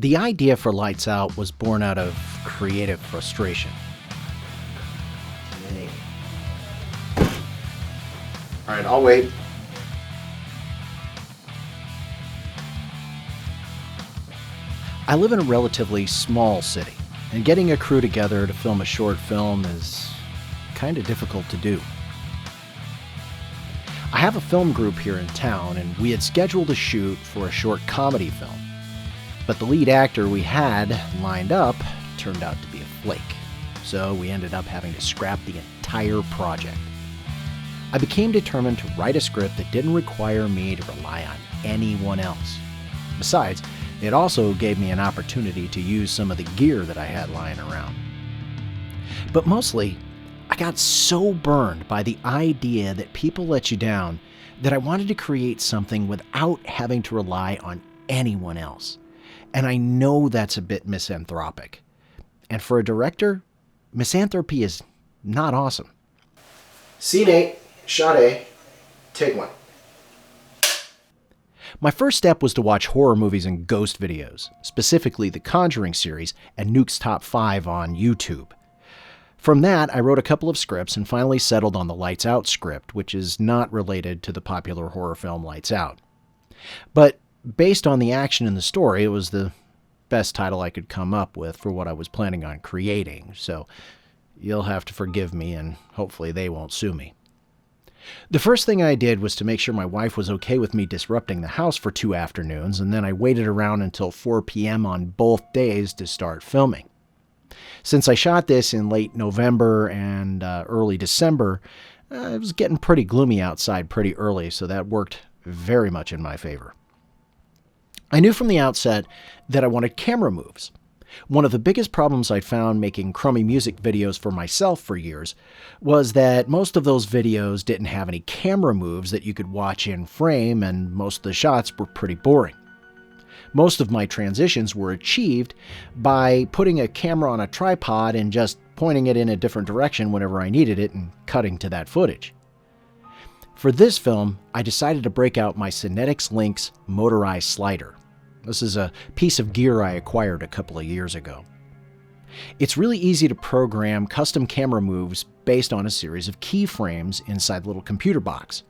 The idea for Lights Out was born out of creative frustration. All right, I'll wait. I live in a relatively small city, and getting a crew together to film a short film is kind of difficult to do. I have a film group here in town, and we had scheduled a shoot for a short comedy film. But the lead actor we had lined up turned out to be a flake, so we ended up having to scrap the entire project. I became determined to write a script that didn't require me to rely on anyone else. Besides, it also gave me an opportunity to use some of the gear that I had lying around. But mostly, I got so burned by the idea that people let you down that I wanted to create something without having to rely on anyone else. And I know that's a bit misanthropic. And for a director, misanthropy is not awesome. Scene 8, shot A, take 1. My first step was to watch horror movies and ghost videos, specifically the Conjuring series and Nuke's Top 5 on YouTube. From that, I wrote a couple of scripts and finally settled on the Lights Out script, which is not related to the popular horror film Lights Out. But based on the action in the story, it was the best title I could come up with for what I was planning on creating, so you'll have to forgive me and hopefully they won't sue me. The first thing I did was to make sure my wife was okay with me disrupting the house for 2 afternoons, and then I waited around until 4 p.m. on both days to start filming. Since I shot this in late November and early December, it was getting pretty gloomy outside pretty early, so that worked very much in my favor. I knew from the outset that I wanted camera moves. One of the biggest problems I'd found making crummy music videos for myself for years was that most of those videos didn't have any camera moves that you could watch in frame, and most of the shots were pretty boring. Most of my transitions were achieved by putting a camera on a tripod and just pointing it in a different direction whenever I needed it and cutting to that footage. For this film, I decided to break out my Cinetics Lynx motorized slider. This is a piece of gear I acquired a couple of years ago. It's really easy to program custom camera moves based on a series of keyframes inside the little computer box.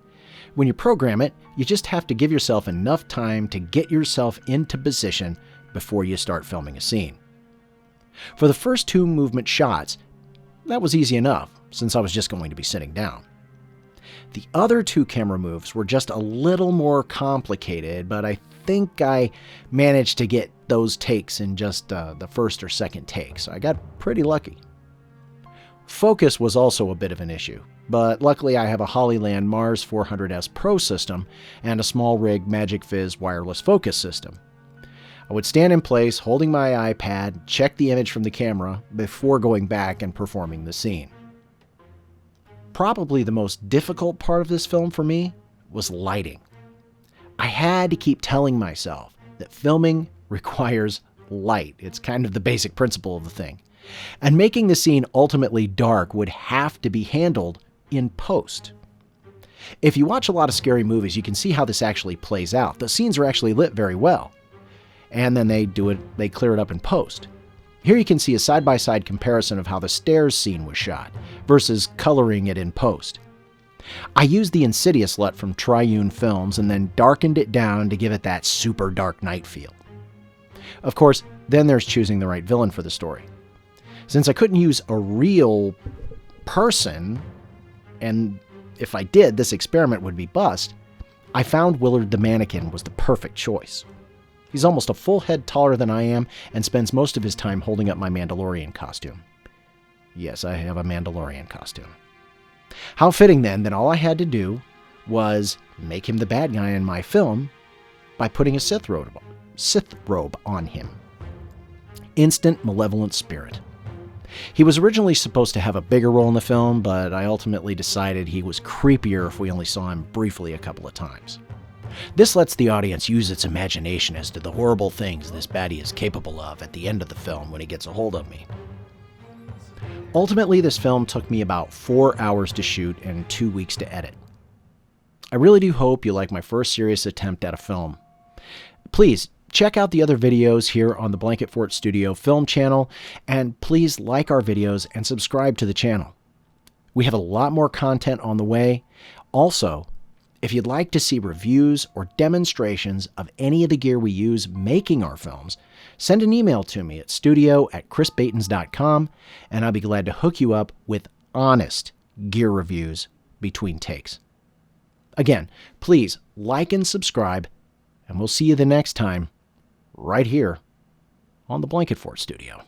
When you program it, you just have to give yourself enough time to get yourself into position before you start filming a scene. For the first 2 movement shots, that was easy enough, since I was just going to be sitting down. The other 2 camera moves were just a little more complicated, but I think I managed to get those takes in just the first or second take, so I got pretty lucky. Focus was also a bit of an issue, but luckily I have a Hollyland Mars 400S Pro system and a small rig Magic Viz wireless focus system. I would stand in place holding my iPad, check the image from the camera before going back and performing the scene. Probably the most difficult part of this film for me was lighting. I had to keep telling myself that filming requires light. It's kind of the basic principle of the thing. And making the scene ultimately dark would have to be handled in post. If you watch a lot of scary movies, you can see how this actually plays out. The scenes are actually lit very well. And then they clear it up in post. Here you can see a side-by-side comparison of how the stairs scene was shot versus coloring it in post. I used the Insidious LUT from Triune Films and then darkened it down to give it that super dark night feel. Of course, then there's choosing the right villain for the story. Since I couldn't use a real person, and if I did, this experiment would be bust, I found Willard the Mannequin was the perfect choice. He's almost a full head taller than I am and spends most of his time holding up my Mandalorian costume. Yes, I have a Mandalorian costume. How fitting then that all I had to do was make him the bad guy in my film by putting a Sith robe on him. Instant malevolent spirit. He was originally supposed to have a bigger role in the film, but I ultimately decided he was creepier if we only saw him briefly a couple of times. This lets the audience use its imagination as to the horrible things this baddie is capable of at the end of the film when he gets a hold of me. Ultimately, this film took me about 4 hours to shoot and 2 weeks to edit. I really do hope you like my first serious attempt at a film. Please, check out the other videos here on the Blanket Fort Studio Film channel, and please like our videos and subscribe to the channel. We have a lot more content on the way. Also, if you'd like to see reviews or demonstrations of any of the gear we use making our films, send an email to me at studio@chrisbaitens.com, and I'll be glad to hook you up with honest gear reviews between takes. Again, please like and subscribe, and we'll see you the next time right here on the Blanket Fort Studio.